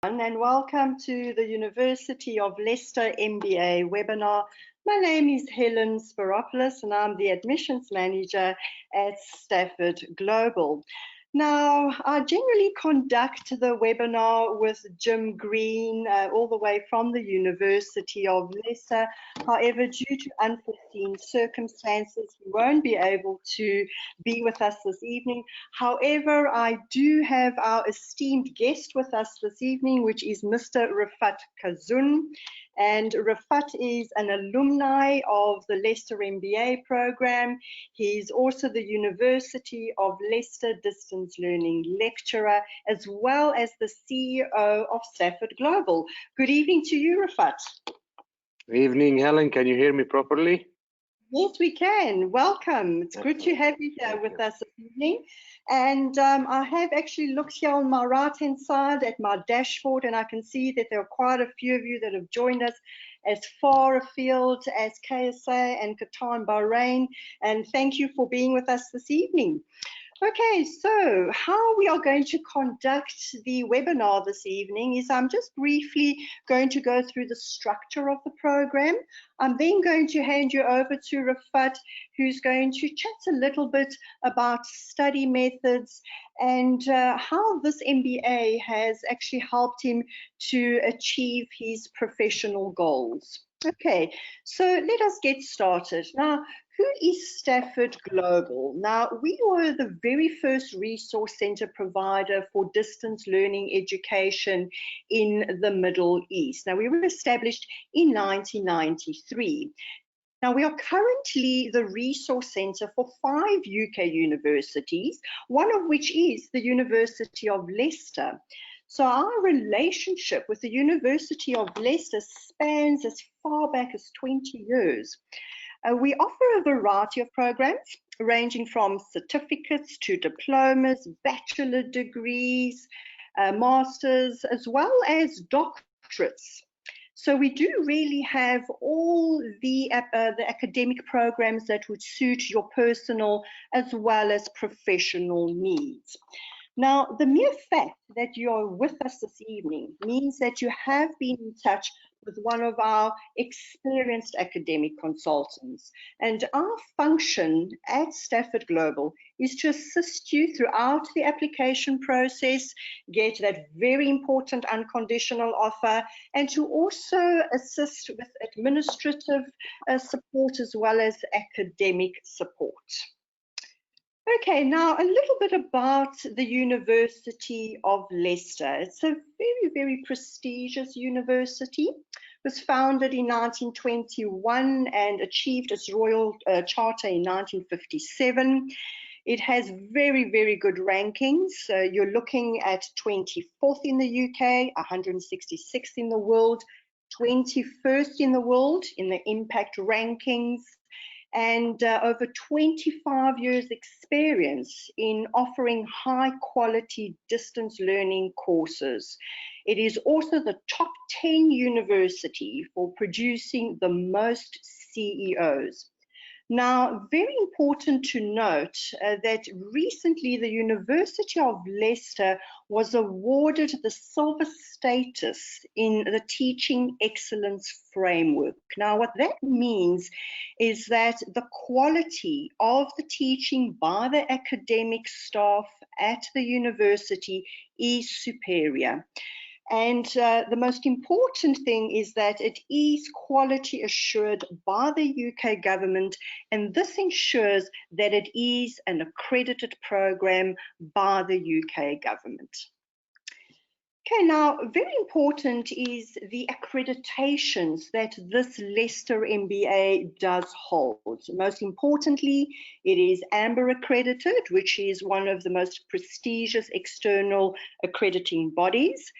And welcome to the University of Leicester MBA webinar. My name is Helen Spyropoulos and I'm the admissions manager at Stafford Global. Now, I generally conduct the webinar with Jim Green, all the way from the University of Leicester. However, due to unforeseen circumstances, he won't be able to be with us this evening. However, I do have our esteemed guest with us this evening, which is Mr. Refaat Kazoun. And Refaat is an alumni of the Leicester MBA program. He's also the University of Leicester Distance Learning lecturer, as well as the CEO of Stafford Global. Good evening to you, Refaat. Good evening, Helen. Can you hear me properly? Yes, we can. Welcome. It's good to have you here with us this evening. And I have actually looked here on my right-hand side at my dashboard, and I can see that there are quite a few of you that have joined us as far afield as KSA and Qatar and Bahrain. And thank you for being with us this evening. Okay, so how we are going to conduct the webinar this evening is I'm just briefly going to go through the structure of the program. I'm then going to hand you over to Refaat, who's going to chat a little bit about study methods and how this MBA has actually helped him to achieve his professional goals. Okay, so let us get started. Now, who is Stafford Global? Now, we were the very first resource center provider for distance learning education in the Middle East. Now, we were established in 1993. Now, we are currently the resource center for 5 UK universities, one of which is the University of Leicester. So our relationship with the University of Leicester spans as far back as 20 years. We offer a variety of programs ranging from certificates to diplomas, bachelor degrees, masters, as well as doctorates. So we do really have all the academic programs that would suit your personal as well as professional needs. Now, the mere fact that you're with us this evening means that you have been in touch with one of our experienced academic consultants. And our function at Stafford Global is to assist you throughout the application process, get that very important unconditional offer, and to also assist with administrative support as well as academic support. Okay, now a little bit about the University of Leicester. It's a very, very prestigious university. It was founded in 1921 and achieved its royal charter in 1957. It has very, very good rankings. You're looking at 24th in the UK, 166th in the world, 21st in the world in the impact rankings, and over 25 years experience in offering high quality distance learning courses. It is also the top 10 university for producing the most CEOs. Now, very important to note that recently the University of Leicester was awarded the silver status in the Teaching Excellence Framework. Now, what that means is that the quality of the teaching by the academic staff at the university is superior. And the most important thing is that it is quality assured by the UK government, and this ensures that it is an accredited program by the UK government. Okay, now very important is the accreditations that this Leicester MBA does hold. Most importantly, it is AMBER accredited, which is one of the most prestigious external accrediting bodies.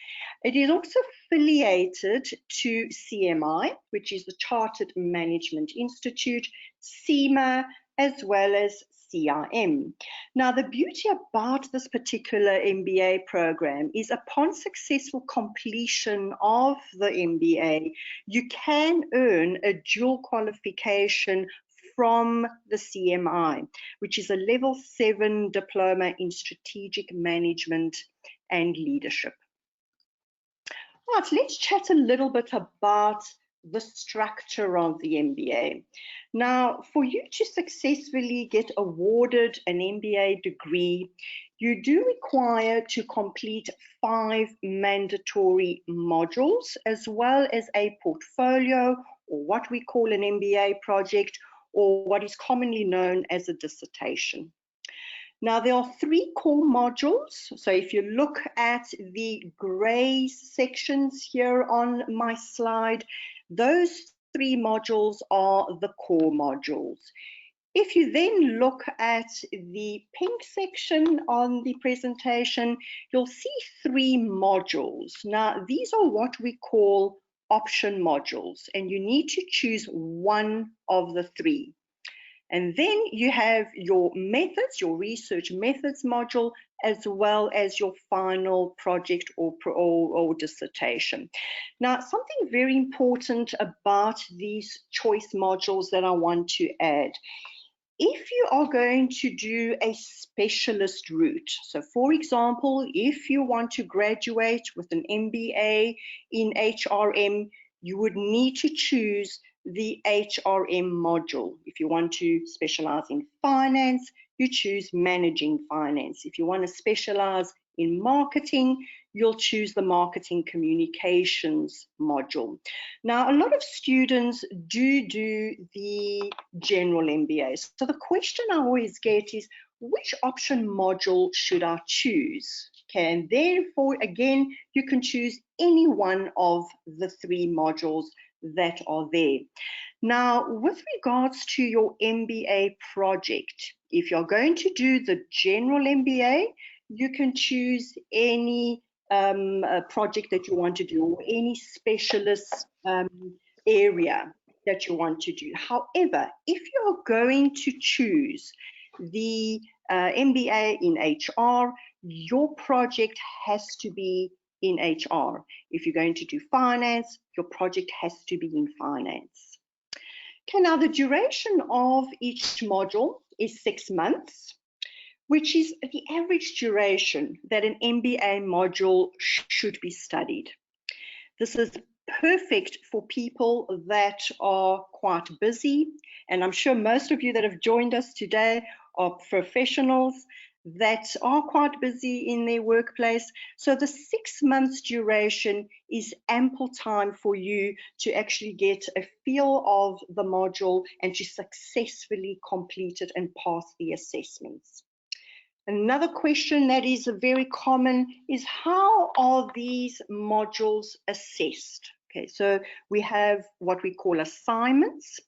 It is also affiliated to CMI, which is the Chartered Management Institute, CIMA, as well as CIM. Now, the beauty about this particular MBA program is upon successful completion of the MBA, you can earn a dual qualification from the CMI, which is a level 7 diploma in strategic management and leadership. Right, let's chat a little bit about the structure of the MBA. Now, for you to successfully get awarded an MBA degree, you do require to complete 5 mandatory modules, as well as a portfolio, or what we call an MBA project, or what is commonly known as a dissertation. Now, there are 3 core modules. So if you look at the gray sections here on my slide, those 3 modules are the core modules. If you then look at the pink section on the presentation, you'll see 3 modules. Now, these are what we call option modules, and you need to choose one of the 3. And then you have your methods, your research methods module, as well as your final project or dissertation. Now, something very important about these choice modules that I want to add. If you are going to do a specialist route, so for example, if you want to graduate with an MBA in HRM, you would need to choose the HRM module. If you want to specialize in finance, you choose managing finance. If you want to specialize in marketing, you'll choose the marketing communications module. Now, a lot of students do the general MBA. So the question I always get is, which option module should I choose? Okay, and therefore, again, you can choose any one of the 3 modules that are there. Now, with regards to your MBA project, if you're going to do the general MBA, you can choose any project that you want to do, or any specialist area that you want to do. However, if you're going to choose the MBA in HR, your project has to be in HR. If you're going to do finance, your project has to be in finance. Okay, now the duration of each module is 6 months, which is the average duration that an MBA module should be studied. This is perfect for people that are quite busy, and I'm sure most of you that have joined us today are professionals that are quite busy in their workplace. So the 6 months duration is ample time for you to actually get a feel of the module and to successfully complete it and pass the assessments. Another question that is very common is, how are these modules assessed? Okay, so we have what we call assignments,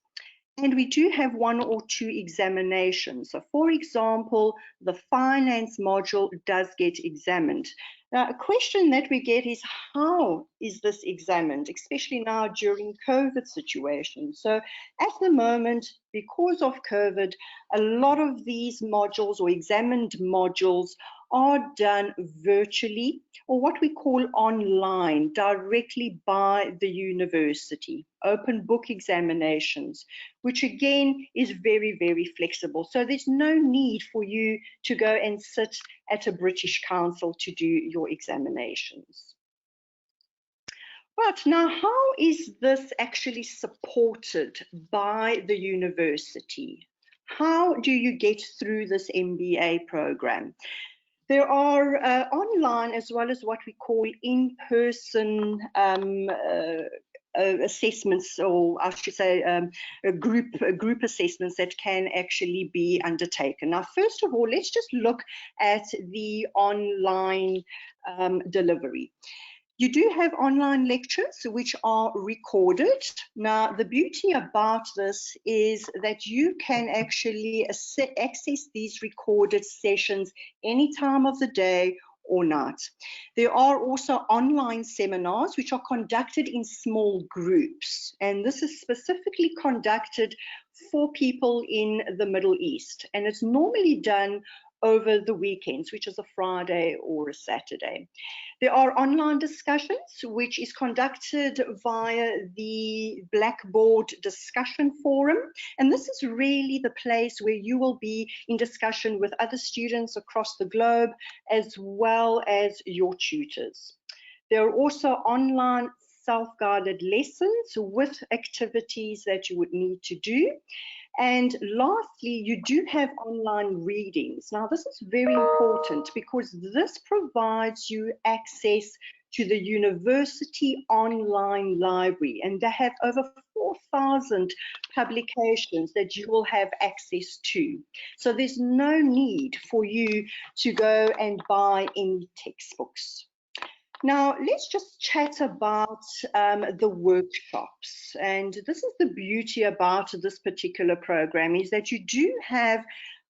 and we do have 1 or 2 examinations. So for example, the finance module does get examined. Now, a question that we get is, how is this examined, especially now during COVID situation? So at the moment, because of COVID, a lot of these modules or examined modules are done virtually, or what we call online, directly by the university, open book examinations, which again is very, very flexible. So there's no need for you to go and sit at a British council to do your examinations. Right, now how is this actually supported by the university? How do you get through this MBA program? There are online as well as what we call in-person assessments, or I should say group assessments that can actually be undertaken. Now, first of all, let's just look at the online delivery. You do have online lectures which are recorded. Now, the beauty about this is that you can actually access these recorded sessions any time of the day or night. There are also online seminars which are conducted in small groups, and this is specifically conducted for people in the Middle East, and it's normally done over the weekends, which is a Friday or a Saturday. There are online discussions, which is conducted via the Blackboard discussion forum. And this is really the place where you will be in discussion with other students across the globe, as well as your tutors. There are also online self-guided lessons with activities that you would need to do. And lastly, you do have online readings. Now, this is very important because this provides you access to the university online library, and they have over 4,000 publications that you will have access to. So there's no need for you to go and buy any textbooks. Now, let's just chat about the workshops. And this is the beauty about this particular program, is that you do have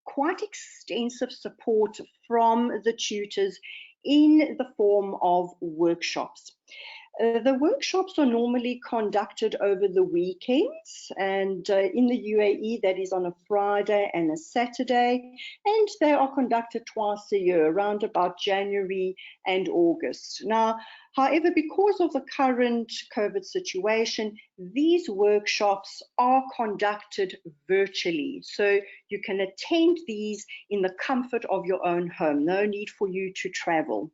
quite extensive support from the tutors in the form of workshops. The workshops are normally conducted over the weekends, and in the UAE that is on a Friday and a Saturday, and they are conducted twice a year, around about January and August. Now, however, because of the current COVID situation, these workshops are conducted virtually, so you can attend these in the comfort of your own home. No need for you to travel.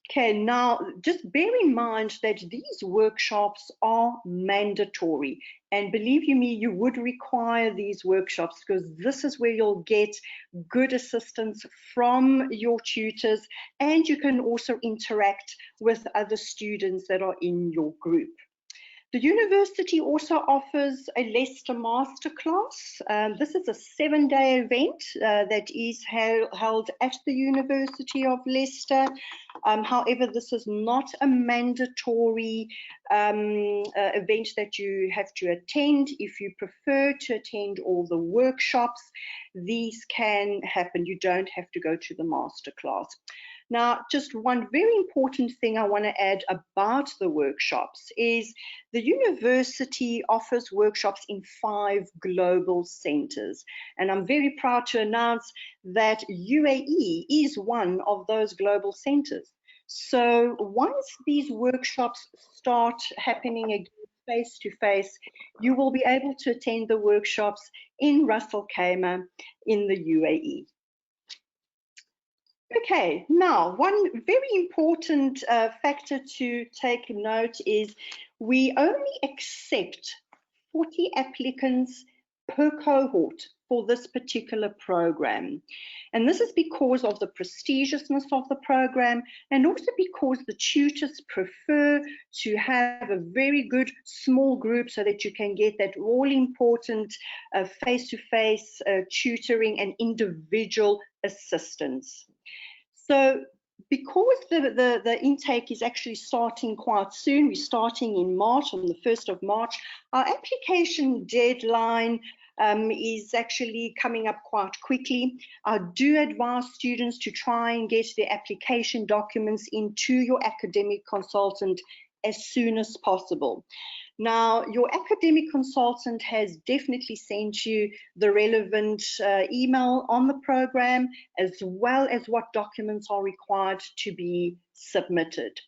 Okay, now just bear in mind that these workshops are mandatory, and believe you me, you would require these workshops because this is where you'll get good assistance from your tutors, and you can also interact with other students that are in your group. The university also offers a Leicester Masterclass. This is a 7-day event that is held at the University of Leicester. However, this is not a mandatory event that you have to attend. If you prefer to attend all the workshops, these can happen. You don't have to go to the Masterclass. Now, just one very important thing I want to add about the workshops is the university offers workshops in 5 global centers. And I'm very proud to announce that UAE is one of those global centers. So once these workshops start happening again face-to-face, you will be able to attend the workshops in Ras Al Khaimah in the UAE. Okay, now one very important factor to take note is we only accept 40 applicants per cohort for this particular program. And this is because of the prestigiousness of the program, and also because the tutors prefer to have a very good small group so that you can get that all-important face-to-face tutoring and individual assistance. So because the intake is actually starting quite soon, we're starting in March, on the 1st of March, our application deadline is actually coming up quite quickly. I do advise students to try and get their application documents into your academic consultant as soon as possible. Now, your academic consultant has definitely sent you the relevant email on the program, as well as what documents are required to be submitted.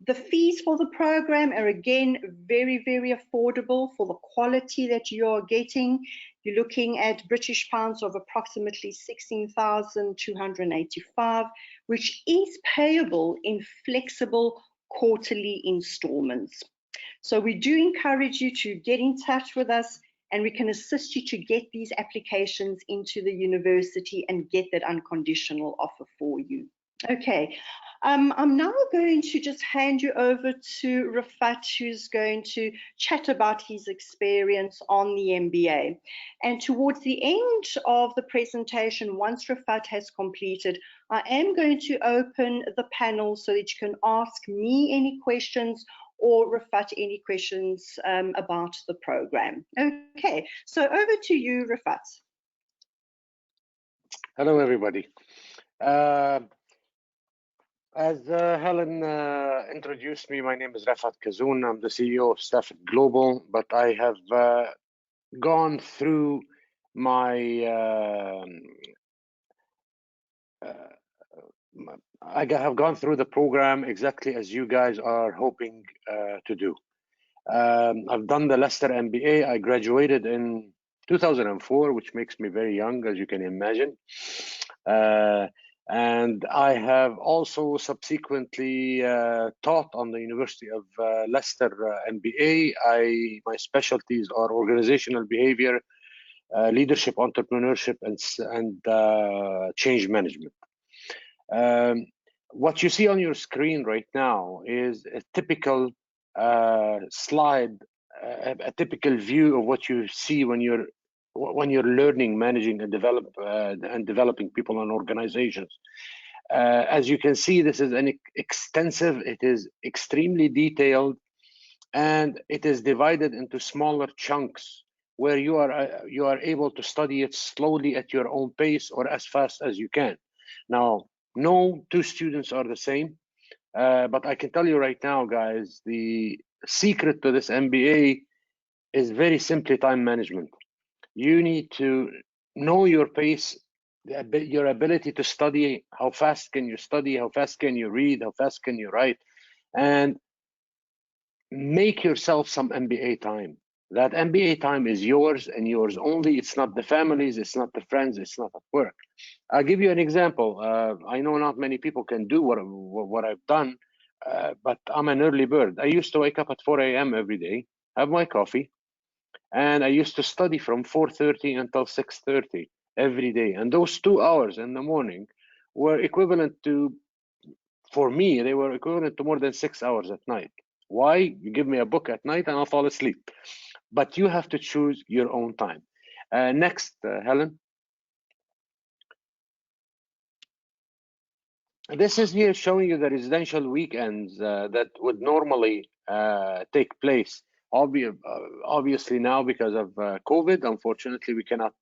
The fees for the program are again very, very affordable for the quality that you're getting. You're looking at British pounds of approximately 16,285, which is payable in flexible quarterly installments. So we do encourage you to get in touch with us, and we can assist you to get these applications into the university and get that unconditional offer for you. Okay, I'm now going to just hand you over to Refaat, who's going to chat about his experience on the MBA. And towards the end of the presentation, once Refaat has completed, I am going to open the panel so that you can ask me any questions or Refaat any questions about the program. Okay, so over to you, Refaat. Hello, everybody. As Helen introduced me, my name is Refaat Kazoun. I'm the CEO of Stafford Global, but I have gone through my I have gone through the program exactly as you guys are hoping to do. I've done the Leicester MBA. I graduated in 2004, which makes me very young, as you can imagine. And I have also subsequently taught on the University of Leicester MBA. My specialties are organizational behavior, leadership, entrepreneurship, and change management. What you see on your screen right now is a typical slide, a typical view of what you see when you're learning, managing, and developing people and organizations. As you can see, this is an extensive. It is extremely detailed, and it is divided into smaller chunks where you are able to study it slowly at your own pace or as fast as you can. Now, no two students are the same, but I can tell you right now, guys, the secret to this MBA is very simply time management. You need to know your pace, your ability to study. How fast can you study? How fast can you read? How fast can you write? And make yourself some MBA time. That MBA time is yours and yours only. It's not the families, it's not the friends, it's not at work. I'll give you an example. I know not many people can do what I've done, but I'm an early bird. I used to wake up at 4 a.m. every day, have my coffee, and I used to study from 4:30 until 6:30 every day. And those 2 hours in the morning were equivalent to, for me, they were equivalent to more than 6 hours at night. Why? You give me a book at night and I'll fall asleep. But you have to choose your own time. Next, Helen. This is here showing you the residential weekends that would normally take place. Obviously now, because of COVID, unfortunately, we cannot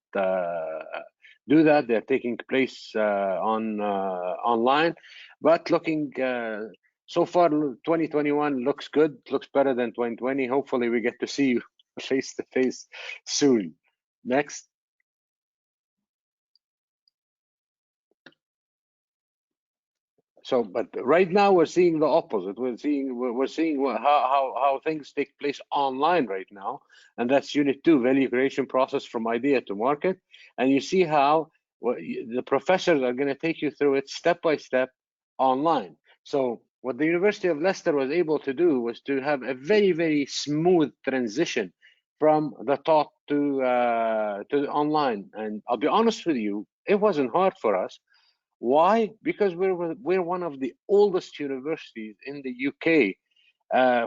do that. They're taking place online. But looking so far, 2021 looks good, looks better than 2020. Hopefully we get to see you face to face soon. Next. So, but right now we're seeing the opposite. We're seeing how things take place online right now, and that's Unit 2, value creation process from idea to market. And you see how the professors are going to take you through it step by step online. So what the University of Leicester was able to do was to have a very smooth transition from the talk to online. And I'll be honest with you, it wasn't hard for us. Why? Because we're one of the oldest universities in the UK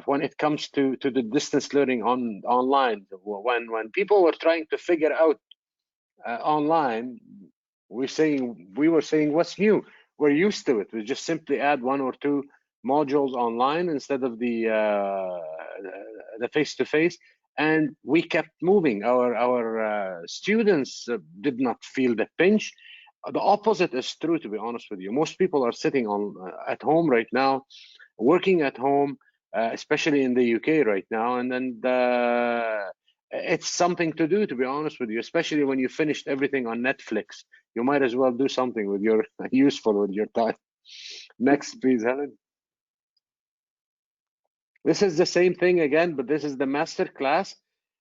when it comes to the distance learning online. When people were trying to figure out online, we were saying what's new. We're used to it. We just simply add 1 or 2 modules online instead of the face-to-face, and we kept moving. Our students did not feel the pinch. The opposite is true, to be honest with you. Most people are sitting at home right now, working at home, especially in the UK right now, and then it's something to do, to be honest with you, especially when you finished everything on Netflix. You might as well do something with your useful with your time. Next, please, Helen. This is the same thing again, but this is the Masterclass.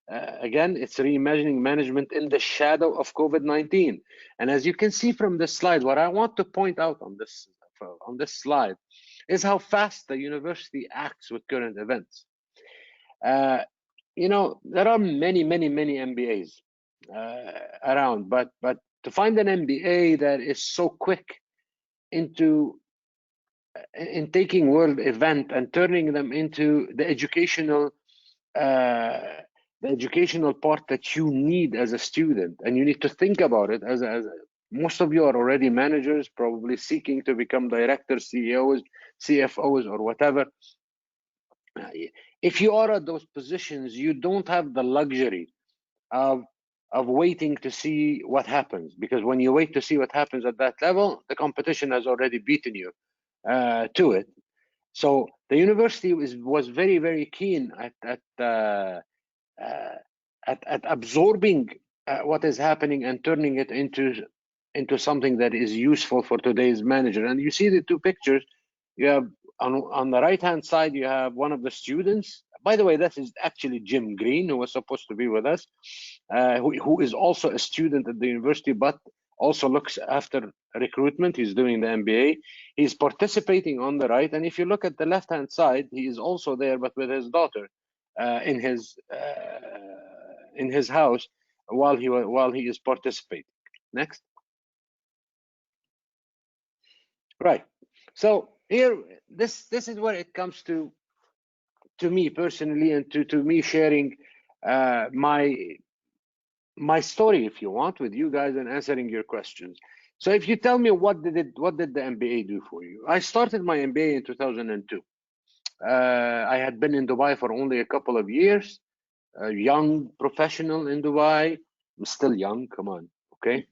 Again, it's reimagining management in the shadow of COVID-19. And as you can see from this slide, what I want to point out on this slide is how fast the university acts with current events. You know, there are many MBAs around, but to find an MBA that is so quick in taking world event and turning them into the educational part that you need as a student, and you need to think about it as most of you are already managers, probably seeking to become directors, CEOs, CFOs, or whatever. If you are at those positions, you don't have the luxury of waiting to see what happens, because when you wait to see what happens at that level, the competition has already beaten you to it. So the university was very keen at absorbing what is happening and turning it into something that is useful for today's manager. And you see the 2 pictures. You have on the right hand side, you have one of the students. By the way, that is actually Jim Green, who was supposed to be with us, who is also a student at the university, but also looks after recruitment. He's doing the MBA. He's participating on the right. And if you look at the left-hand side, he is also there, but with his daughter in his house while he is participating. Next. Right. So here, this is where it comes to me personally, and to me sharing my story, if you want, with you guys and answering your questions. So if you tell me what did the MBA do for you? I started my MBA in 2002. I had been in Dubai for only a couple of years, a young professional in Dubai. I'm still young, come on, okay?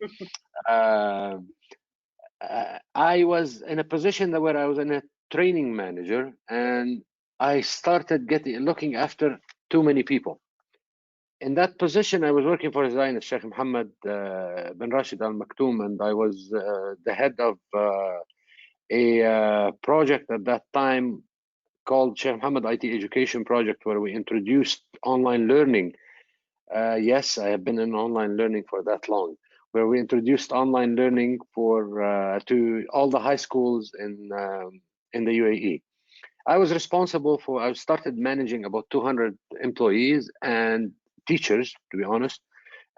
I was in a position where I was a training manager, and I started looking after too many people. In that position, I was working for His Highness Sheikh Mohammed bin Rashid Al Maktoum, and I was the head of a project at that time called Sheikh Mohammed IT Education Project, where we introduced online learning. Yes, I have been in online learning for that long, where we introduced online learning to all the high schools in the UAE. I started managing about 200 employees and teachers, to be honest.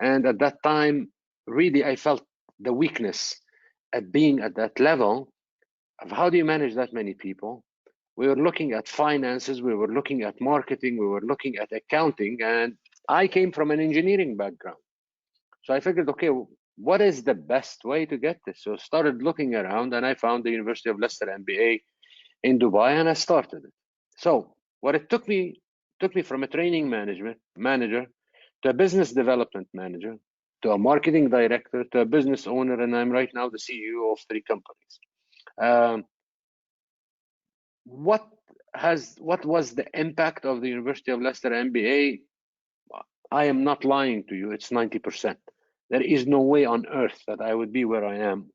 And at that time, really, I felt the weakness at being at that level of how do you manage that many people. We were looking at finances, we were looking at marketing, we were looking at accounting, and I came from an engineering background. So I figured, okay, what is the best way to get this? So I started looking around, and I found the University of Leicester MBA in Dubai, and I started it. So what it took me from a training manager to a business development manager, to a marketing director, to a business owner, and I'm right now the CEO of 3 companies. What was the impact of the University of Leicester MBA? I am not lying to you, it's 90%. There is no way on earth that I would be where I am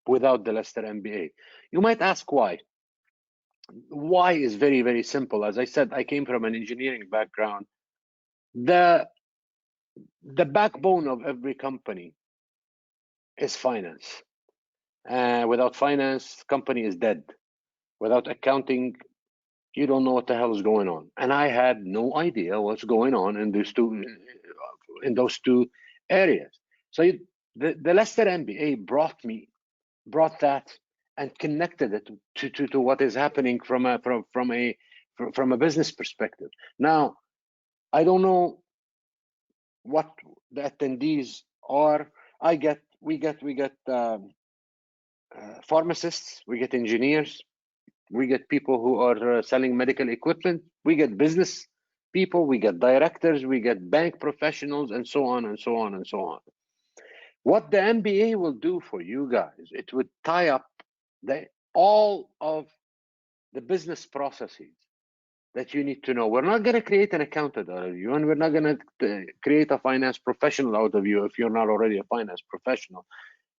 without the Leicester MBA. You might ask why. Why is very, very simple. As I said, I came from an engineering background. The backbone of every company is finance. Without finance, company is dead. Without accounting, you don't know what the hell is going on. And I had no idea what's going on in those two areas. So the Leicester MBA brought that and connected it to what is happening from a business perspective. Now, I don't know what the attendees are. We get pharmacists, we get engineers, we get people who are selling medical equipment, we get business people, we get directors, we get bank professionals, and so on and so on and so on. What the MBA will do for you guys, it would tie up all of the business processes that you need to know. We're not going to create an accountant out of you, and we're not going to create a finance professional out of you if you're not already a finance professional.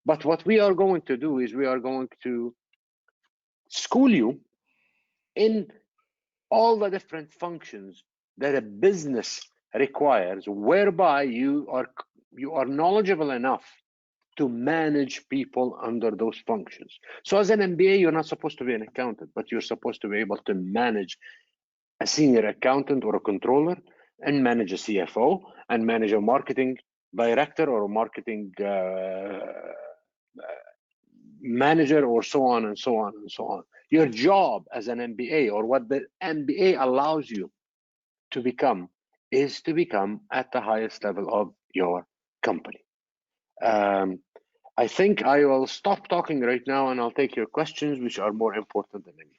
But what we are going to do is we are going to school you in all the different functions that a business requires, whereby you are knowledgeable enough to manage people under those functions. So as an MBA, you're not supposed to be an accountant, but you're supposed to be able to manage a senior accountant or a controller, and manage a CFO, and manage a marketing director or a marketing manager, or so on and so on and so on. Your job as an MBA, or what the MBA allows you to become, is to become at the highest level of your company. I think I will stop talking right now, and I'll take your questions, which are more important than anything.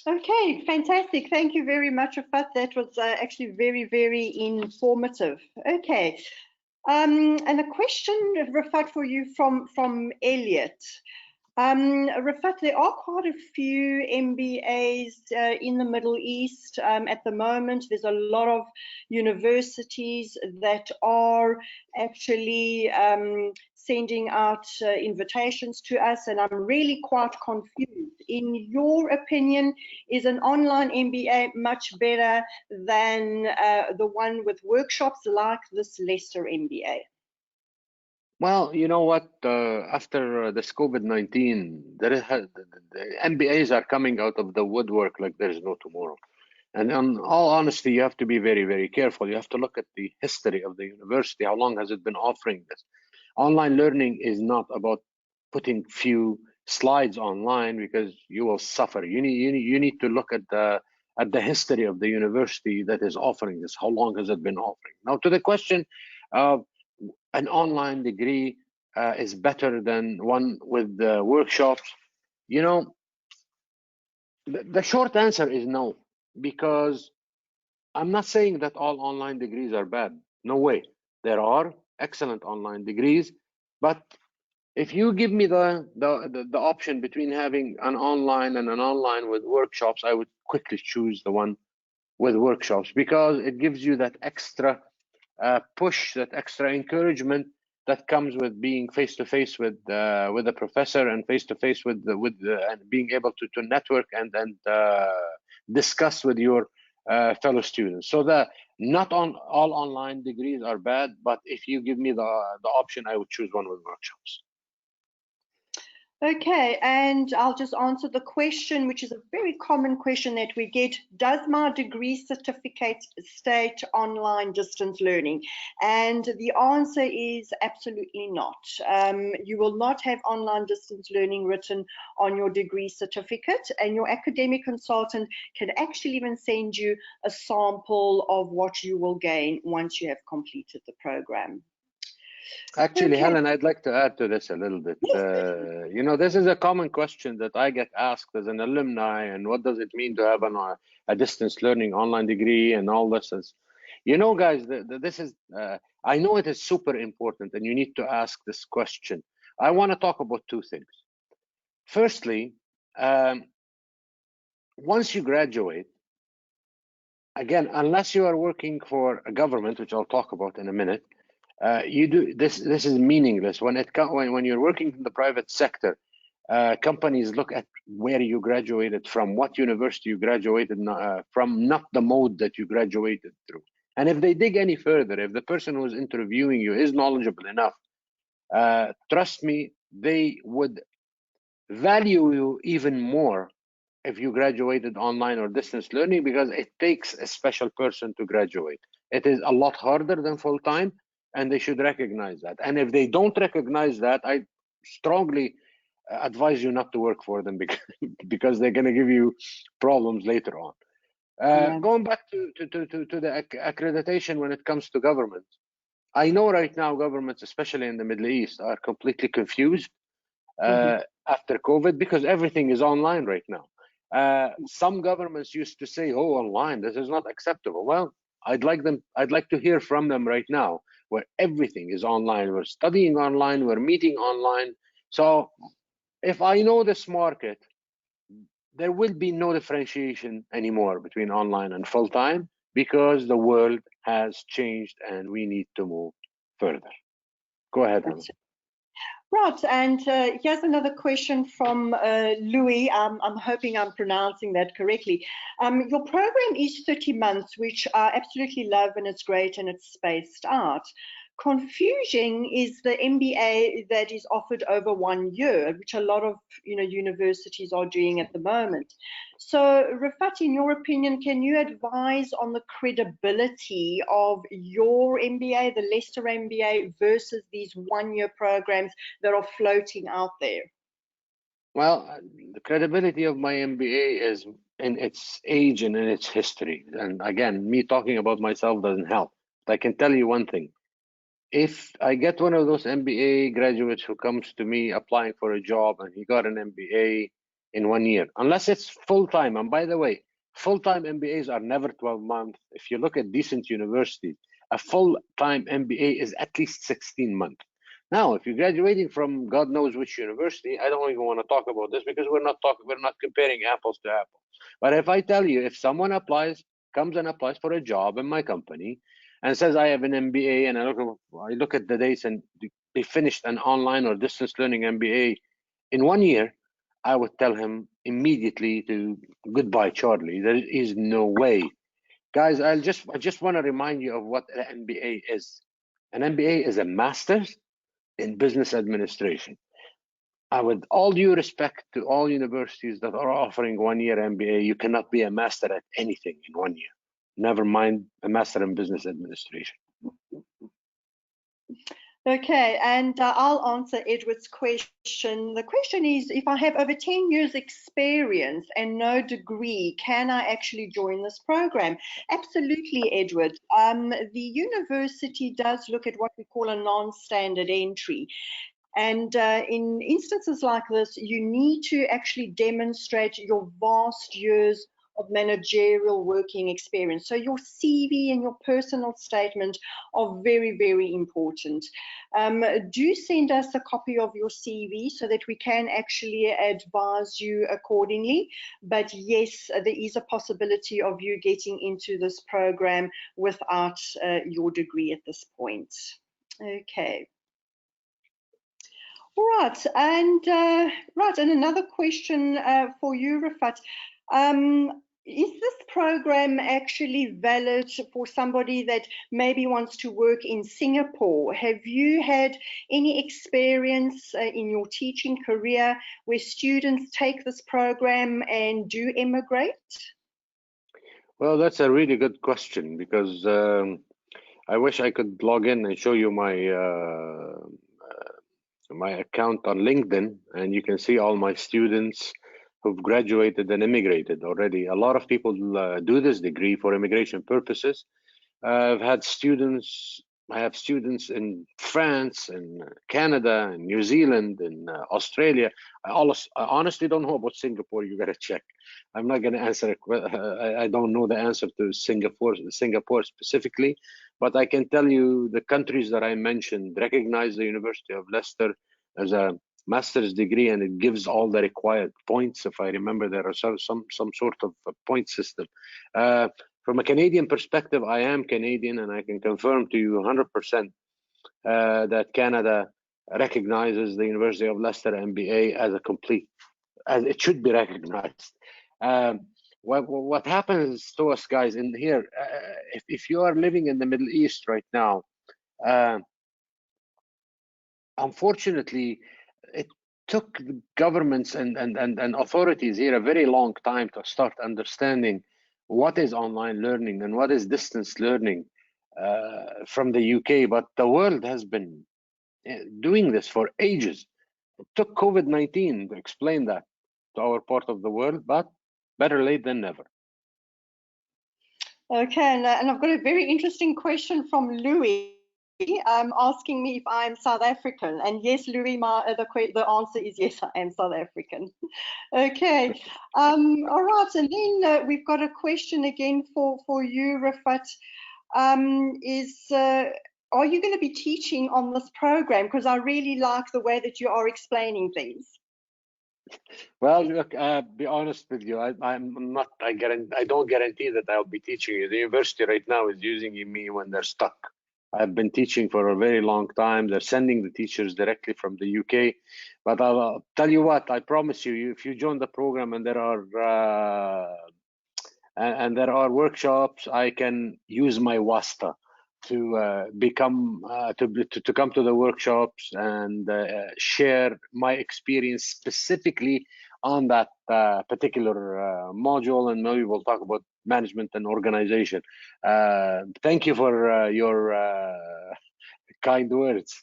Okay, fantastic. Thank you very much, Refaat. That was actually very, very informative. Okay. And a question, Refaat, for you from Elliot. Refaat, there are quite a few MBAs in the Middle East at the moment. There's a lot of universities that are actually sending out invitations to us, and I'm really quite confused. In your opinion, is an online MBA much better than the one with workshops like this Leicester MBA? Well, you know what? After this COVID-19, the MBAs are coming out of the woodwork like there's no tomorrow. And in all honesty, you have to be very, very careful. You have to look at the history of the university. How long has it been offering this? Online learning is not about putting few slides online because you will suffer. You need to look at the history of the university that is offering this. How long has it been offering? Now, to the question of an online degree is better than one with workshops, you know, the short answer is no, because I'm not saying that all online degrees are bad. No way. There are excellent online degrees, but if you give me the option between having an online and an online with workshops, I would quickly choose the one with workshops because it gives you that extra push, that extra encouragement that comes with being face to face with a professor and face to face and being able to network and discuss with your fellow students. So the not on all online degrees are bad, but if you give me the option, I would choose one with workshops. Okay, and I'll just answer the question, which is a very common question that we get. Does my degree certificate state online distance learning? And the answer is absolutely not. You will not have online distance learning written on your degree certificate, and your academic consultant can actually even send you a sample of what you will gain once you have completed the program. Actually, Okay. Helen, I'd like to add to this a little bit. You know, this is a common question that I get asked as an alumni, and what does it mean to have a distance learning online degree and all this? You know, guys, this is, I know it is super important, and you need to ask this question. I want to talk about two things. Firstly, once you graduate, again, unless you are working for a government, which I'll talk about in a minute, you do this. This is meaningless when you're working in the private sector. Companies look at where you graduated from, what university you graduated from, not the mode that you graduated through. And if they dig any further, if the person who's interviewing you is knowledgeable enough, trust me, they would value you even more if you graduated online or distance learning, because it takes a special person to graduate. It is a lot harder than full time, and they should recognize that. And if they don't recognize that, I strongly advise you not to work for them because they're going to give you problems later on. Yeah. Going back to the accreditation when it comes to government, I know right now governments, especially in the Middle East, are completely confused after COVID because everything is online right now. Some governments used to say, "Oh, online, this is not acceptable." Well, I'd like to hear from them right now, where everything is online. We're studying online, we're meeting online. So, if I know this market, there will be no differentiation anymore between online and full time because the world has changed and we need to move further. Go ahead, Helen. Right, and here's another question from Louis. I'm hoping I'm pronouncing that correctly. Your program is 30 months, which I absolutely love, and it's great and it's spaced out. Confusing is the MBA that is offered over 1 year, which a lot of universities are doing at the moment. So, Refaat, in your opinion, can you advise on the credibility of your MBA, the Leicester MBA, versus these 1 year programs that are floating out there? Well, the credibility of my MBA is in its age and in its history. And again, me talking about myself doesn't help. But I can tell you one thing. If I get one of those MBA graduates who comes to me applying for a job and he got an MBA in 1 year, unless it's full-time, and by the way, full-time MBAs are never 12 months. If you look at decent universities, a full-time MBA is at least 16 months. Now, if you're graduating from God knows which university, I don't even want to talk about this because we're not comparing apples to apples. But if I tell you, if someone comes and applies for a job in my company and says I have an MBA, and I look at the dates and they finished an online or distance learning MBA in 1 year, I would tell him immediately to goodbye, Charlie. There is no way. Guys, I just want to remind you of what an MBA is. An MBA is a master's in business administration. With all due respect to all universities that are offering 1-year MBA, you cannot be a master at anything in 1 year. Never mind a master in business administration. Okay, and I'll answer Edward's question. The question is, if I have over 10 years experience and no degree, can I actually join this program? Absolutely, Edward. The university does look at what we call a non-standard entry. And in instances like this, you need to actually demonstrate your vast years of managerial working experience. So your CV and your personal statement are very, very important. Do send us a copy of your CV so that we can actually advise you accordingly. But yes, there is a possibility of you getting into this program without your degree at this point. Okay. Right, and another question for you, Refaat. Is this program actually valid for somebody that maybe wants to work in Singapore? Have you had any experience in your teaching career where students take this program and do emigrate? Well, that's a really good question, because I wish I could log in and show you my account on LinkedIn, and you can see all my students who've graduated and immigrated already. A lot of people do this degree for immigration purposes. I have students in France and Canada and New Zealand and Australia. I honestly don't know about Singapore. You gotta check. I'm not gonna answer. I don't know the answer to Singapore specifically, but I can tell you the countries that I mentioned recognize the University of Leicester as a master's degree, and it gives all the required points. If I remember, there are some sort of a point system. From a Canadian perspective, I am Canadian, and I can confirm to you 100% that Canada recognizes the University of Leicester MBA as a complete, as it should be recognized. What happens to us guys in here, if you are living in the Middle East right now, unfortunately, it took the governments and authorities here a very long time to start understanding what is online learning and what is distance learning from the UK. But the world has been doing this for ages. It took COVID-19 to explain that to our part of the world, but better late than never. Okay, and I've got a very interesting question from Louis. Asking me if I'm South African, and yes, Louis, the answer is yes, I am South African. Okay, all right, and then we've got a question again for you, Refaat. Are you going to be teaching on this program? Because I really like the way that you are explaining things. Well, look, be honest with you, I'm not. I don't guarantee that I'll be teaching you. The university right now is using me when they're stuck. I've been teaching for a very long time. They're sending the teachers directly from the UK. But I'll tell you what, I promise you, if you join the program and there are workshops, I can use my wasta to to come to the workshops and share my experience specifically on that particular module, and maybe we'll talk about management and organization. Thank you for your kind words.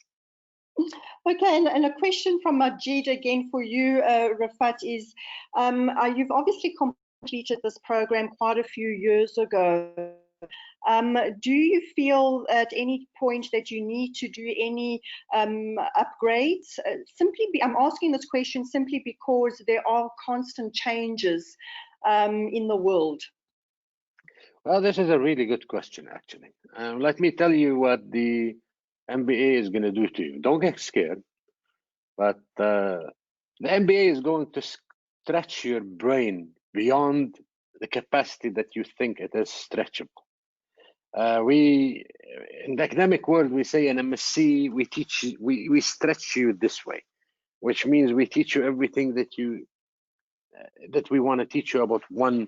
Okay, and a question from Majid again for you, Refaat, is you've obviously completed this program quite a few years ago. Do you feel at any point that you need to do any upgrades? I'm asking this question simply because there are constant changes in the world. Well, this is a really good question, actually. Let me tell you what the MBA is going to do to you. Don't get scared, but the MBA is going to stretch your brain beyond the capacity that you think it is stretchable. In the academic world, we say in MSc, we stretch you this way, which means we teach you everything that we want to teach you about one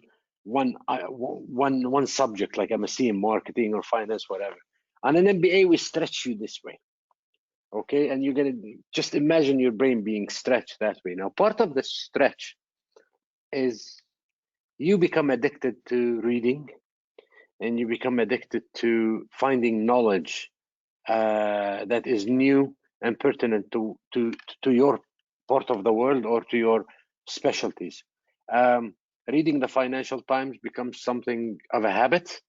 subject, like MSc in marketing or finance, whatever. On an MBA, we stretch you this way. Okay, and you're gonna just imagine your brain being stretched that way. Now, part of the stretch is you become addicted to reading, and you become addicted to finding knowledge that is new and pertinent to your part of the world or to your specialties. Reading the Financial Times becomes something of a habit,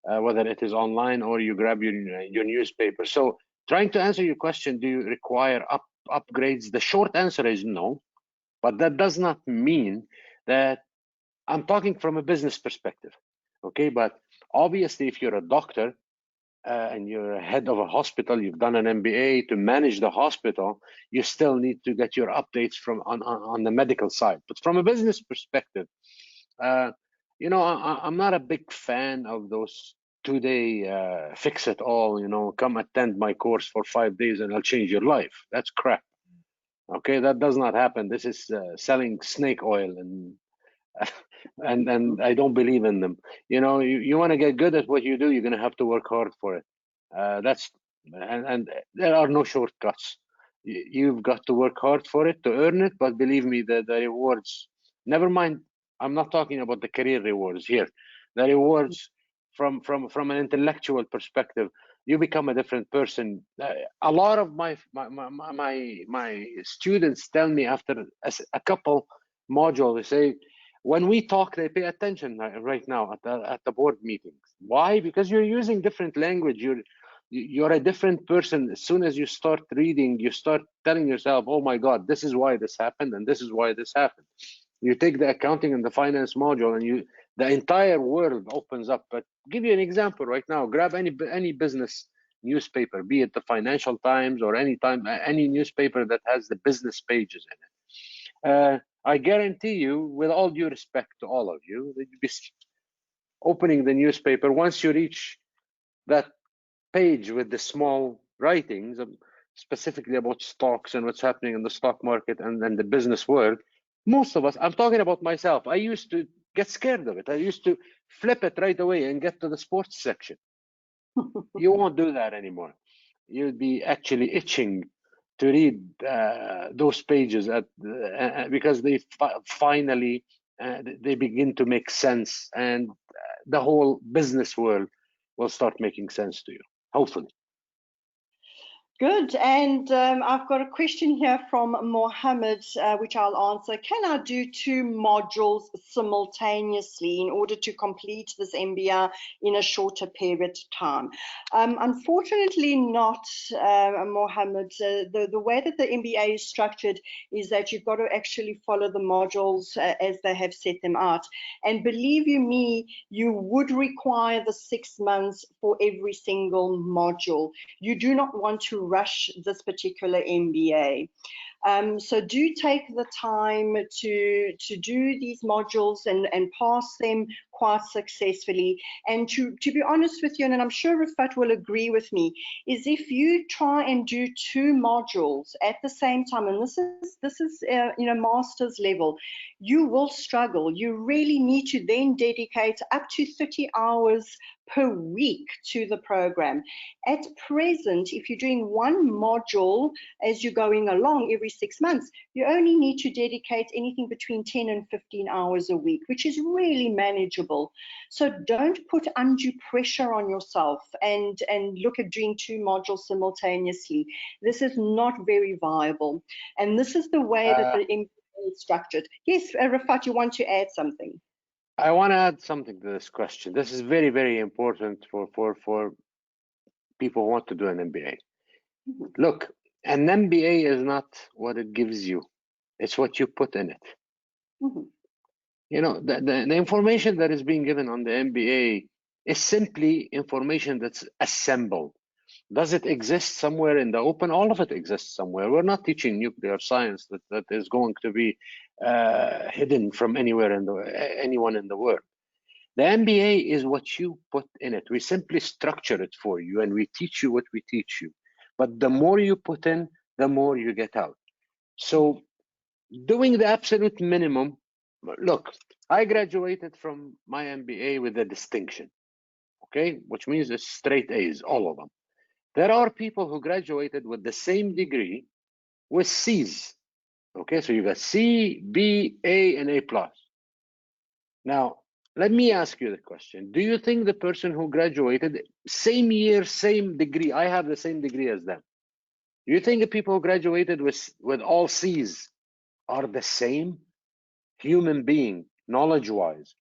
whether it is online or you grab your newspaper. So, trying to answer your question, do you require upgrades? The short answer is no, but that does not mean that I'm talking from a business perspective. Okay, but obviously, if you're a doctor and you're a head of a hospital, you've done an MBA to manage the hospital, you still need to get your updates from on the medical side. But from a business perspective, you know, I'm not a big fan of those 2-day fix it all, you know, come attend my course for 5 days and I'll change your life. That's crap. Okay, that does not happen. This is selling snake oil, and I don't believe in them. You know, you want to get good at what you do, you're going to have to work hard for it. And there are no shortcuts. You've got to work hard for it to earn it. But believe me, the rewards. Never mind. I'm not talking about the career rewards here. The rewards from an intellectual perspective, you become a different person. A lot of my students tell me after a couple modules, they say, when we talk, they pay attention right now at the board meetings. Why? Because you're using different language. You're a different person. As soon as you start reading, you start telling yourself, oh my God, this is why this happened, and this is why this happened. You take the accounting and the finance module, and the entire world opens up. But give you an example right now. Grab any business newspaper, be it the Financial Times or any newspaper that has the business pages in it. I guarantee you, with all due respect to all of you, that you'd be opening the newspaper. Once you reach that page with the small writings, specifically about stocks and what's happening in the stock market and the business world, most of us, I'm talking about myself, I used to get scared of it. I used to flip it right away and get to the sports section. You won't do that anymore. You'll be actually itching to read those pages because they finally they begin to make sense, and the whole business world will start making sense to you, hopefully. Good. And I've got a question here from Mohammed, which I'll answer. Can I do 2 modules simultaneously in order to complete this MBA in a shorter period of time? Unfortunately not, Mohammed. The way that the MBA is structured is that you've got to actually follow the modules as they have set them out. And believe you me, you would require the 6 months for every single module. You do not want to rush this particular MBA. So do take the time to do these modules and pass them quite successfully. And to be honest with you, and I'm sure Refaat will agree with me, is if you try and do 2 modules at the same time, and this is you know, master's level, you will struggle. You really need to then dedicate up to 30 hours per week to the program. At present, if you're doing 1 module as you're going along every 6 months, you only need to dedicate anything between 10 and 15 hours a week, which is really manageable. So don't put undue pressure on yourself and look at doing 2 modules simultaneously. This is not very viable. And this is the way that the MBA is structured. Yes, Refaat, you want to add something? I want to add something to this question. This is very, very important for people who want to do an MBA. Mm-hmm. Look, an MBA is not what it gives you. It's what you put in it. Mm-hmm. You know, the information that is being given on the MBA is simply information that's assembled. Does it exist somewhere in the open? All of it exists somewhere. We're not teaching nuclear science that is going to be hidden from anyone in the world. The MBA is what you put in it. We simply structure it for you, and we teach you what we teach you. But the more you put in, the more you get out. So doing the absolute minimum, look, I graduated from my MBA with a distinction, okay? Which means it's straight A's, all of them. There are people who graduated with the same degree with C's. Okay, so you got C, B, A, and A plus. Now, let me ask you the question. Do you think the person who graduated same year, same degree, I have the same degree as them. Do you think the people who graduated with all C's are the same human being, knowledge-wise,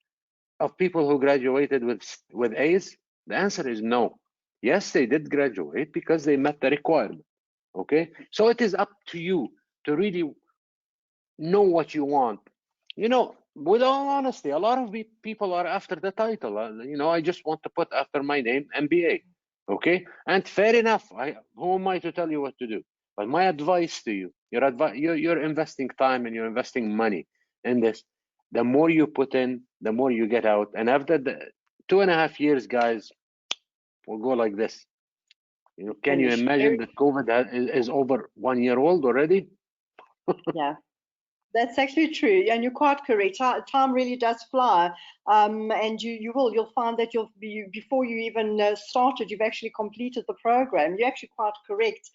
of people who graduated with A's? The answer is no. Yes, they did graduate because they met the requirement. Okay, so it is up to you to really know what you want. You know, with all honesty, a lot of people are after the title. You know, I just want to put after my name MBA. Okay, and fair enough. Who am I to tell you what to do? But my advice to you, you're investing time and you're investing money in this. The more you put in, the more you get out. And after the 2.5 years, guys, will go like this. You know, can you imagine that COVID is over 1 year old already? Yeah. That's actually true, and you're quite correct. Time really does fly, and you'll find that before you even started, you've actually completed the program. You're actually quite correct.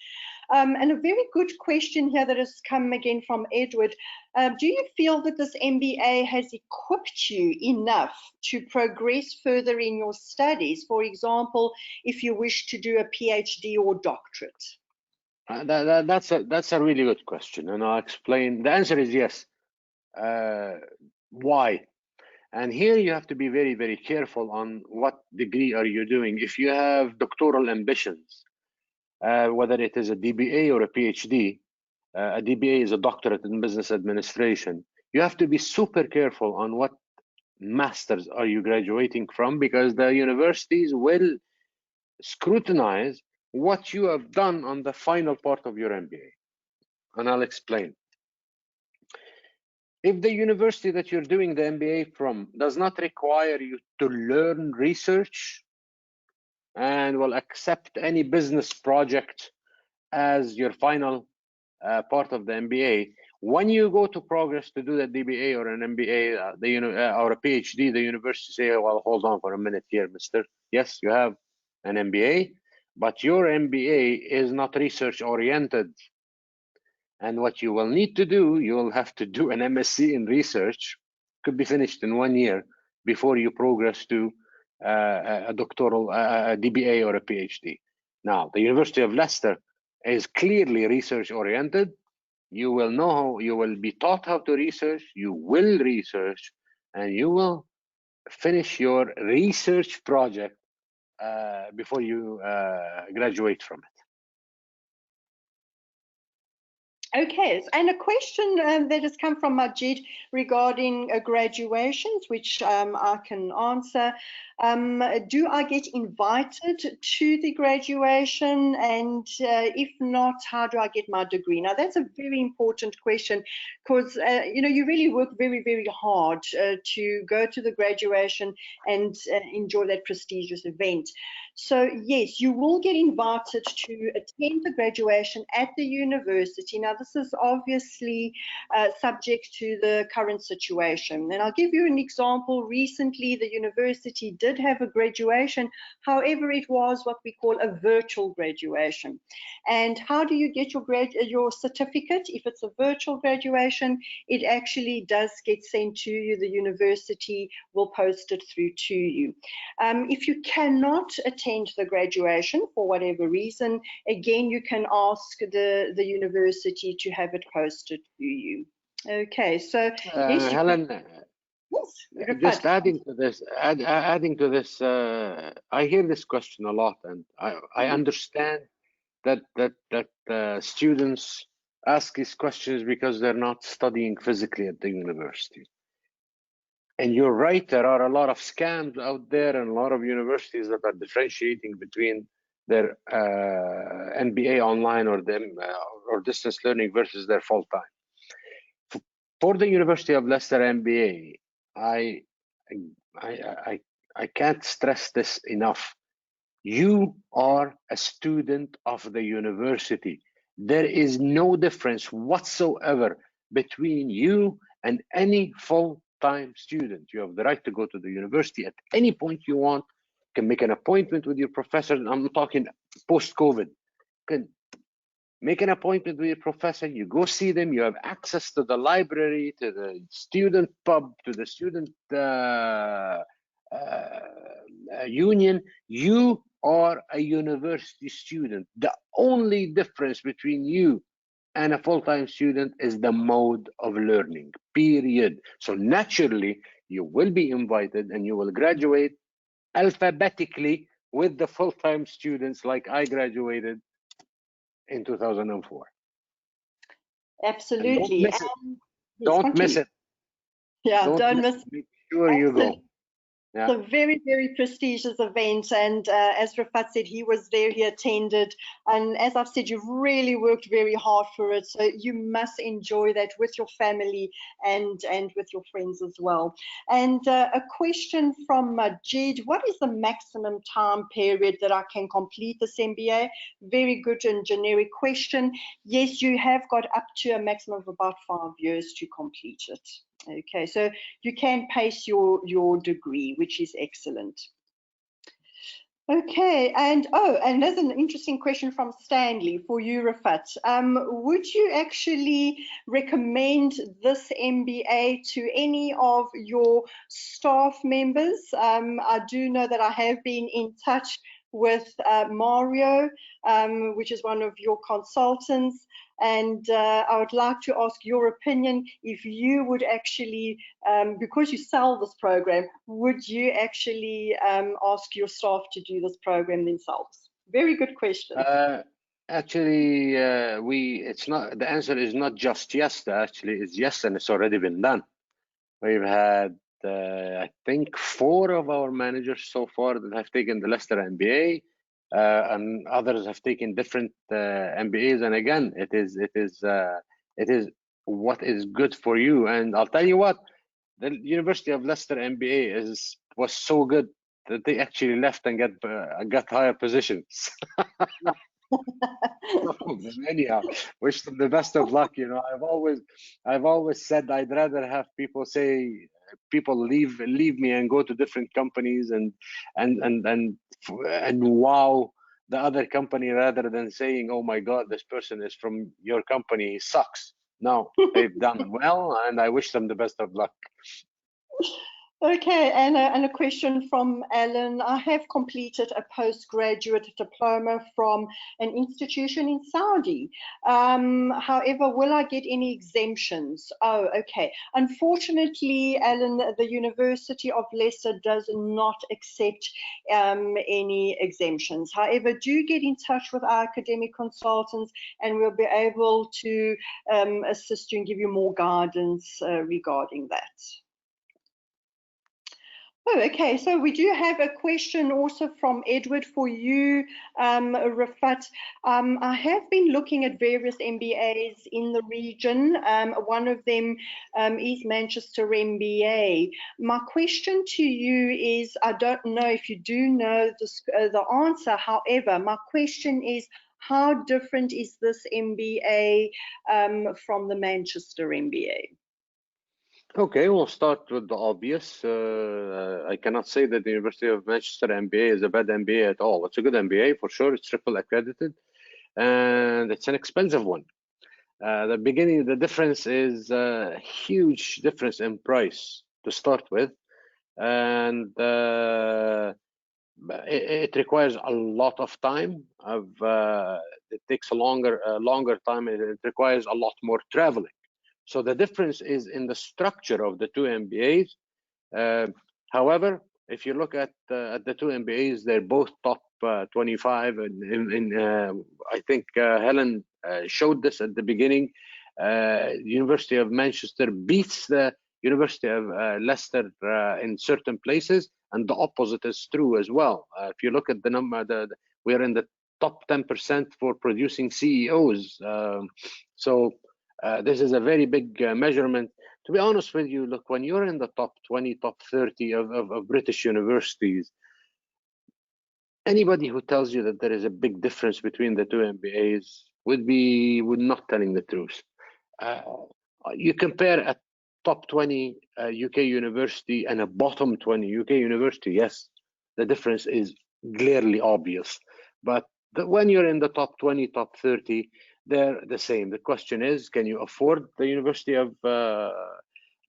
And a very good question here that has come again from Edward. Do you feel that this MBA has equipped you enough to progress further in your studies? For example, if you wish to do a PhD or doctorate. That's a really good question, and I'll explain. The answer is yes. Why? And here you have to be very, very careful on what degree are you doing. If you have doctoral ambitions, whether it is a DBA or a PhD, a DBA is a doctorate in business administration. You have to be super careful on what masters are you graduating from, because the universities will scrutinize what you have done on the final part of your MBA. And I'll explain. If the university that you're doing the MBA from does not require you to learn research and will accept any business project as your final part of the MBA, when you go to progress to do the DBA or an MBA, or a PhD, the university say, oh, well, hold on for a minute here, mister. Yes, you have an MBA, but your MBA is not research oriented. And what you will need to do, you will have to do an MSc in research, could be finished in 1 year before you progress to a doctoral, a DBA or a PhD. Now, the University of Leicester is clearly research oriented. You will know, you will be taught how to research, you will research, and you will finish your research project before you graduate from it. Okay, and a question that has come from Majid regarding graduations, which I can answer. Do I get invited to the graduation? And if not, how do I get my degree? Now, that's a very important question because, you know, you really work very, very hard to go to the graduation and enjoy that prestigious event. So yes, you will get invited to attend the graduation at the university. Now, this is obviously subject to the current situation. And I'll give you an example. Recently, the university did have a graduation. However, it was what we call a virtual graduation. And how do you get your certificate? If it's a virtual graduation, it actually does get sent to you. The university will post it through to you. If you cannot attend the graduation for whatever reason, again, you can ask the university to have it posted to you. Okay, so yes, Helen, yes, just adding to this, I hear this question a lot, and I understand that students ask these questions because they're not studying physically at the university. And you're right, there are a lot of scams out there and a lot of universities that are differentiating between their MBA online or distance learning versus their full-time. For the University of Leicester MBA, I can't stress this enough. You are a student of the university. There is no difference whatsoever between you and any full-time student. You have the right to go to the university at any point you want can make an appointment with your professor. I'm talking post-COVID. Can make an appointment with your professor. You go see them. You have access to the library, to the student pub, to the student union. You are a university student. The only difference between you and a full-time student is the mode of learning, period. So naturally, you will be invited and you will graduate alphabetically with the full-time students like I graduated in 2004. Absolutely. And don't miss it. Yes, Don't miss it. Yeah, don't miss it. Make sure you go. Yeah. It's a very, very prestigious event, and as Refaat said, he was there, he attended, and as I've said, you've really worked very hard for it, so you must enjoy that with your family and with your friends as well. And a question from Jed, what is the maximum time period that I can complete this MBA? Very good and generic question. Yes, you have got up to a maximum of about 5 years to complete it. Okay, so you can pace your degree, which is excellent. Okay, and there's an interesting question from Stanley for you, Refaat. Would you actually recommend this MBA to any of your staff members? I do know that I have been in touch with Mario, which is one of your consultants, and I would like to ask your opinion if you would actually, because you sell this program, would you actually ask your staff to do this program themselves? Very good question. Actually, it's not, the answer is not just yes, actually it's yes, and it's already been done. We've had, I think 4 of our managers so far that have taken the Leicester MBA. And others have taken different MBAs, and again, it is what is good for you. And I'll tell you what, the University of Leicester MBA was so good that they actually left and got higher positions. Anyhow, wish them the best of luck. You know, I've always said I'd rather have people leave me and go to different companies and wow the other company, rather than saying, oh my God, this person is from your company, he sucks. No, they've done well, and I wish them the best of luck. Okay, and a question from Alan. I have completed a postgraduate diploma from an institution in Saudi. However, will I get any exemptions? Oh, okay. Unfortunately, Alan, the University of Leicester does not accept any exemptions. However, do get in touch with our academic consultants and we'll be able to assist you and give you more guidance regarding that. Oh, okay. So we do have a question also from Edward for you, Refaat. I have been looking at various MBAs in the region. One of them is Manchester MBA. My question to you is, I don't know if you do know the answer. However, my question is, how different is this MBA from the Manchester MBA? Okay, we'll start with the obvious. I cannot say that the University of Manchester MBA is a bad MBA at all. It's a good MBA for sure. It's triple accredited, and it's an expensive one. The difference is a huge difference in price to start with, and it requires a lot of time. It takes a longer time. It requires a lot more traveling. So the difference is in the structure of the 2 MBAs. However, if you look at the 2 MBAs, they're both top 25. And I think Helen showed this at the beginning. University of Manchester beats the University of Leicester in certain places, and the opposite is true as well. If you look at the number, we're in the top 10% for producing CEOs. This is a very big measurement. To be honest with you, look, when you're in the top 20, top 30 of British universities, anybody who tells you that there is a big difference between the 2 MBAs would not telling the truth. You compare a top 20 UK university and a bottom 20 UK university, yes, the difference is clearly obvious. But when you're in the top 20, top 30, they're the same. The question is, can you afford the University of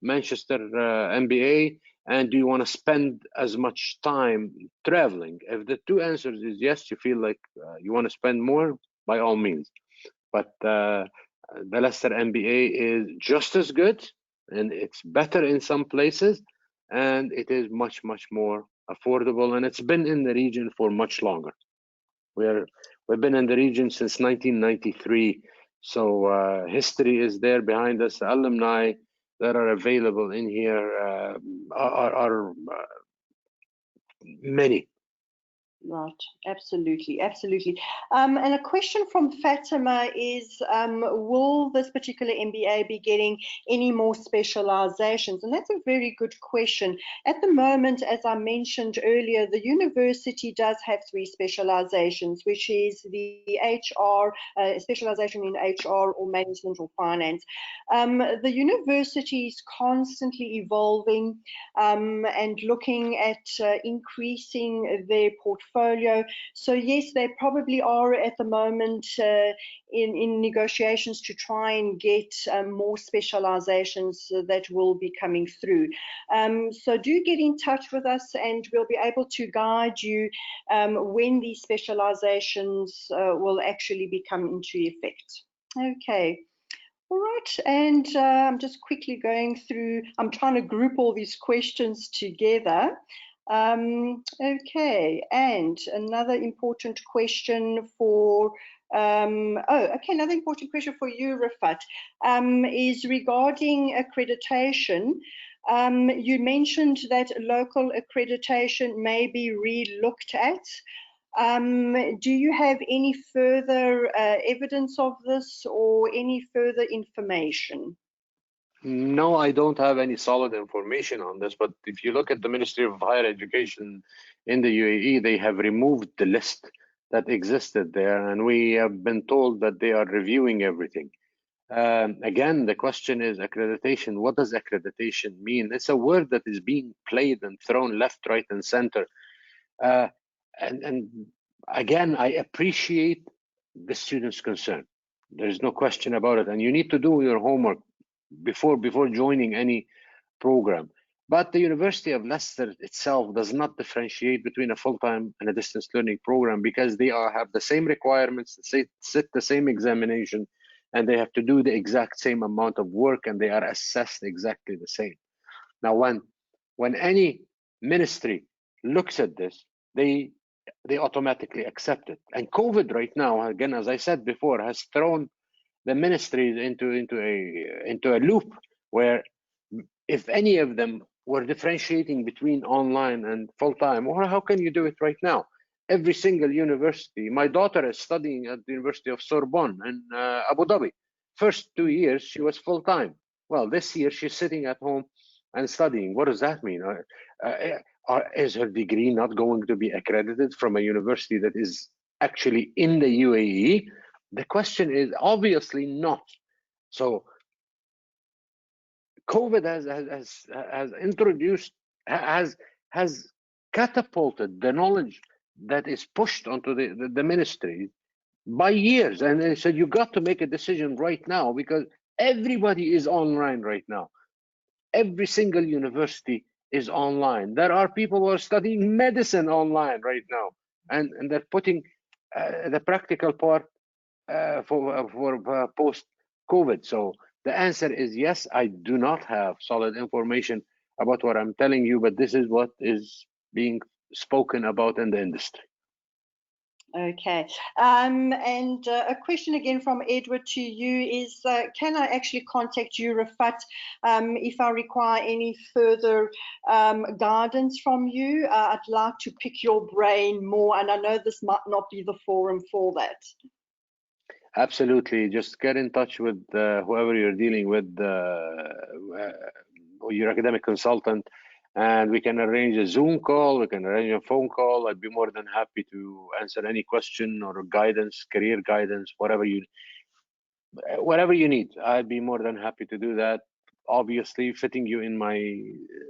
Manchester MBA? And do you want to spend as much time traveling? If the two answers is yes, you feel like you want to spend more, by all means. But the Leicester MBA is just as good, and it's better in some places, and it is much, much more affordable, and it's been in the region for much longer. We've been in the region since 1993, so history is there behind us. The alumni that are available in here are many. Right, absolutely, absolutely. And a question from Fatima is, will this particular MBA be getting any more specializations? And that's a very good question. At the moment, as I mentioned earlier, the university does have 3 specializations, which is the HR, specialization in HR or management or finance. The university is constantly evolving and looking at increasing their portfolio. So yes, they probably are at the moment in negotiations to try and get more specializations that will be coming through. So do get in touch with us and we'll be able to guide you when these specializations will actually become into effect. Okay. All right, and I'm just quickly going through, I'm trying to group all these questions together. Okay, and another important question for, another important question for you, Refaat, is regarding accreditation. You mentioned that local accreditation may be re-looked at. Do you have any further evidence of this or any further information? No, I don't have any solid information on this, but if you look at the Ministry of Higher Education in the UAE, they have removed the list that existed there, and we have been told that they are reviewing everything. Again, the question is accreditation. What does accreditation mean? It's a word that is being played and thrown left, right, and center. And again, I appreciate the students' concern. There's no question about it, and you need to do your homework before joining any program. But the University of Leicester itself does not differentiate between a full-time and a distance learning program because they have the same requirements, sit the same examination, and they have to do the exact same amount of work, and they are assessed exactly the same. Now, when any ministry looks at this, they automatically accept it. And COVID right now, again, as I said before, has thrown the ministries into a loop where if any of them were differentiating between online and full-time, or how can you do it right now? Every single university, my daughter is studying at the University of Sorbonne in Abu Dhabi. First 2 years, she was full-time. Well, this year, she's sitting at home and studying. What does that mean? Is her degree not going to be accredited from a university that is actually in the UAE? The question is obviously not. So COVID has introduced, has catapulted the knowledge that is pushed onto the ministry by years. And they said, you got to make a decision right now because everybody is online right now. Every single university is online. There are people who are studying medicine online right now, and they're putting the practical part for post-COVID. So the answer is yes, I do not have solid information about what I'm telling you, but this is what is being spoken about in the industry. Okay, and a question again from Edward to you is, can I actually contact you, Refaat, if I require any further guidance from you? I'd like to pick your brain more, and I know this might not be the forum for that. Absolutely. Just get in touch with whoever you're dealing with, your academic consultant, and we can arrange a Zoom call, we can arrange a phone call. I'd be more than happy to answer any question or guidance, career guidance, whatever you need. I'd be more than happy to do that, obviously fitting you in my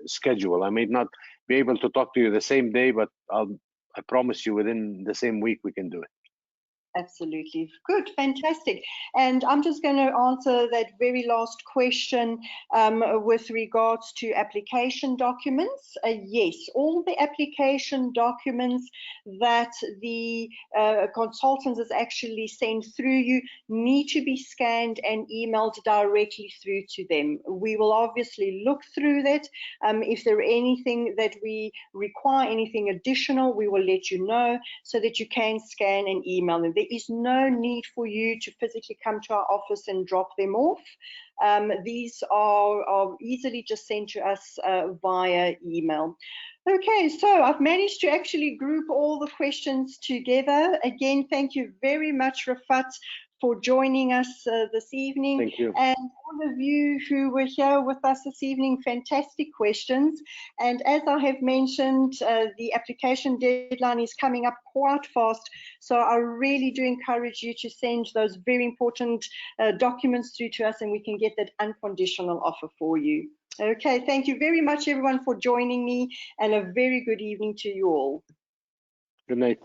schedule. I may not be able to talk to you the same day, but I promise you within the same week we can do it. Absolutely. Good, fantastic. And I'm just going to answer that very last question with regards to application documents. Yes, all the application documents that the consultant has actually sent through you need to be scanned and emailed directly through to them. We will obviously look through that. If there is anything that we require, anything additional, we will let you know so that you can scan and email them. There is no need for you to physically come to our office and drop them off. These are easily just sent to us via email. Okay, so I've managed to actually group all the questions together. Again, thank you very much, Refaat, for joining us this evening. Thank you. And all of you who were here with us this evening, fantastic questions. And as I have mentioned, the application deadline is coming up quite fast. So I really do encourage you to send those very important documents through to us, and we can get that unconditional offer for you. Okay, thank you very much, everyone, for joining me, and a very good evening to you all. Good night.